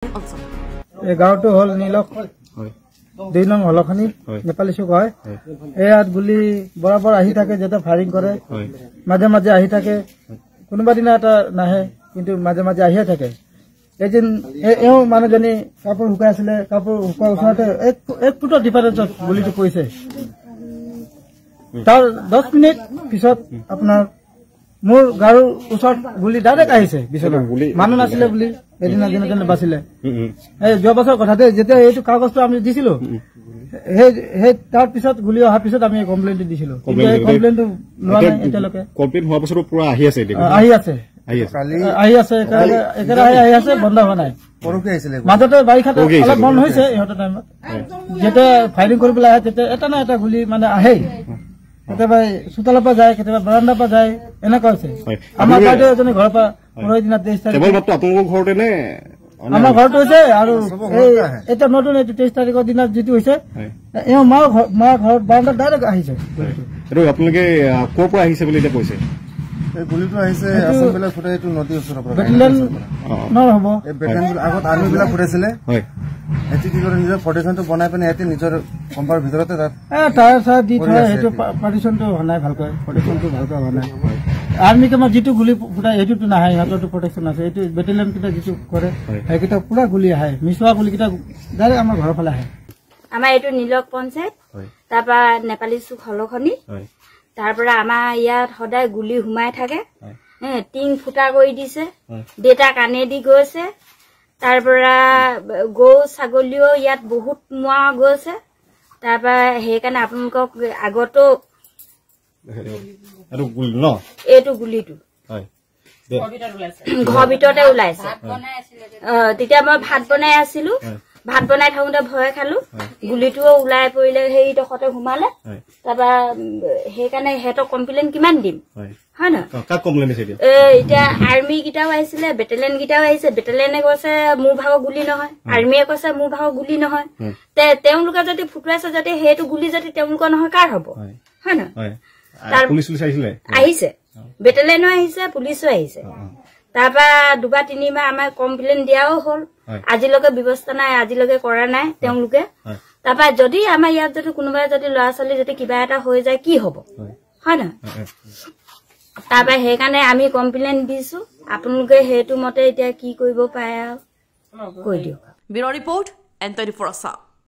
এই গাঁৱটো হল নীলক 2 নং হলখনি নেপালী চুক হয়। ইয়াত গুলি বরাবর আহি থাকে, যেটা ফায়ারিং করে মাঝে মাঝে আহি থাকে, কোনোবা দিনা এটা নাহে কিন্তু মাঝে মাঝে আহিয়ে থাকে। এদিন এও মানুহজনী কাপোৰ শুকাই আছিলে, কাপোৰ শুকোৱাৰ ওচৰতে 1 ফুটৰ ডিফাৰেন্সত গুলিটো পৰিছে। তাৰ 10 মিনিট পিছত আপোনাৰ মোৰ গাড়ীৰ ওচৰত গুলি ডাইৰেক্ট আহিছে। বিচনা মানুহ নাছিলে বুলি এদিন যেনে বাচিলে। এই যোৱা বছৰ কথাতে যেতিয়া এইটো কাগজটো আমি দিছিলো, সেই তাৰ পিছত গুলি অহাৰ পিছত আমি কমপ্লেইনটো দিছিলো। এই কমপ্লেইনটো লোৱা নাই এতিয়ালৈকে। কমপ্লেইন হোৱাৰ পিছত পুৰা আহি আছে, আহি আছে, বন্ধ হোৱা নাই। মাজতে বাৰিষাটো অলপ বন্ধ হৈছে ইহঁতৰ টাইমত। যেতিয়া ফায়াৰিং কৰিবলৈ আহে তেতিয়া এটা না এটা গুলি মানে আহে। কেতিয়াবা চোতালৰ পৰা যায়, কেতিয়াবা বাৰাণ্ডাৰ পৰা যায়, এনেকুৱা হৈছে। আমাৰ বাইদেউ এজনী ঘৰৰ পৰা 15 দিনত 23 তাৰিখ আপোনালোকৰ ঘৰতে নে? আমাৰ ঘৰটো হৈছে আৰু এতিয়া নতুন 23 তাৰিখৰ দিনত যিটো হৈছে এওঁ মাৰ ঘৰত বাৰাণ্ডাত ডাইৰেক্ট আহিছে। আপোনালোকে ক'ৰ পৰা আহিছে বুলি এতিয়া কৈছে? গুলিটো আহিছে আসামবিলাক ফুটাই এইটো নদীৰ ওচৰৰ পৰা। বেটেলিয়ন নহ'ব, এই বেটেলিয়ন আগত আৰ্মিবিলাক ফুটাইছিলে। এটি কি কৰে নিজৰ প্ৰটেকশ্যনটো বনাই পিনে এটি নিজৰ কম্পাৰ ভিতৰতে তাত টায়াৰ চায়াৰ দি থয়। সেইটো পাৰ্টিশ্যনটো হোৱা নাই ভালকৈ, প্ৰটেকশ্যনটো ভালকৈ হোৱা নাই। আৰ্মি কামত যিটো গুলি ফুটাই সেইটোতো নাহে, সিহঁতৰটো প্ৰটেকশ্যন আছে। এইটো বেটেলিয়ন কেইটা যিটো কৰে সেইকেইটা পুৰা গুলি আহে, মিছোৱা গুলিকেইটা ডাইৰেক্ট আমাৰ ঘৰৰ ফালে আহে। আমাৰ এইটো নীলক পঞ্চায়ত, তাৰপৰা নেপালী চুক হলখনি। তাৰ পৰা আমাৰ ইয়াত সদায় গুলি সোমাই থাকে। টিং ফুটা কৰি দিছে, দেউতা কাণেদি গৈছে। তাৰ পৰা গৰু ছাগলীও ইয়াত বহুত মোৱা গৈছে। তাৰ পৰা সেইকাৰণে আপোনালোকক আগতো এইটো গুলিটো ঘৰ ভিতৰতে ওলাইছে। তেতিয়া মই ভাত বনাই আছিলো, ভাত বনাই থাকোতে ভয় খালো, গুলিটোও ওলাই পৰিলে সেইডোখৰতে সোমালে। তাৰপৰা সেইকাৰণে সিহঁতক কমপ্লেইন কিমান দিম, হয় নহয়? এতিয়া আৰ্মি কেইটাও আহিছিলে, বেটেলিয়ন কেইটাও আহিছে। বেটেলিয়নে কৈছে মোৰ ভাগৰ গুলি নহয়, আৰ্মিয়ে কৈছে মোৰ ভাগৰ গুলি নহয়। তেওঁলোকে যদি ফুটুৱাইছে যদি সেইটো গুলি যদি তেওঁলোকৰ নহয় কাৰ হব, হয় নহয়? আহিছে, বেটেলিয়নো আহিছে, পুলিচো আহিছে। তাৰপৰা 2-3 বাৰ আমাৰ কমপ্লেইন দিয়াও হল। আজিলৈকে ব্যৱস্থা নাই, আজিলৈকে কৰা নাই তেওঁলোকে। তাৰপৰা যদি আমাৰ ইয়াত যদি কোনোবাই যদি ল'ৰা ছোৱালী যদি কিবা এটা হৈ যায় কি হব, হয় নহয়? তাৰপৰা সেইকাৰণে আমি কমপ্লেইন দিছো। আপোনালোকে সেইটো মতে এতিয়া কি কৰিব পাৰে আৰু কৈ দিয়ক। Bureau' report, N24 Assam.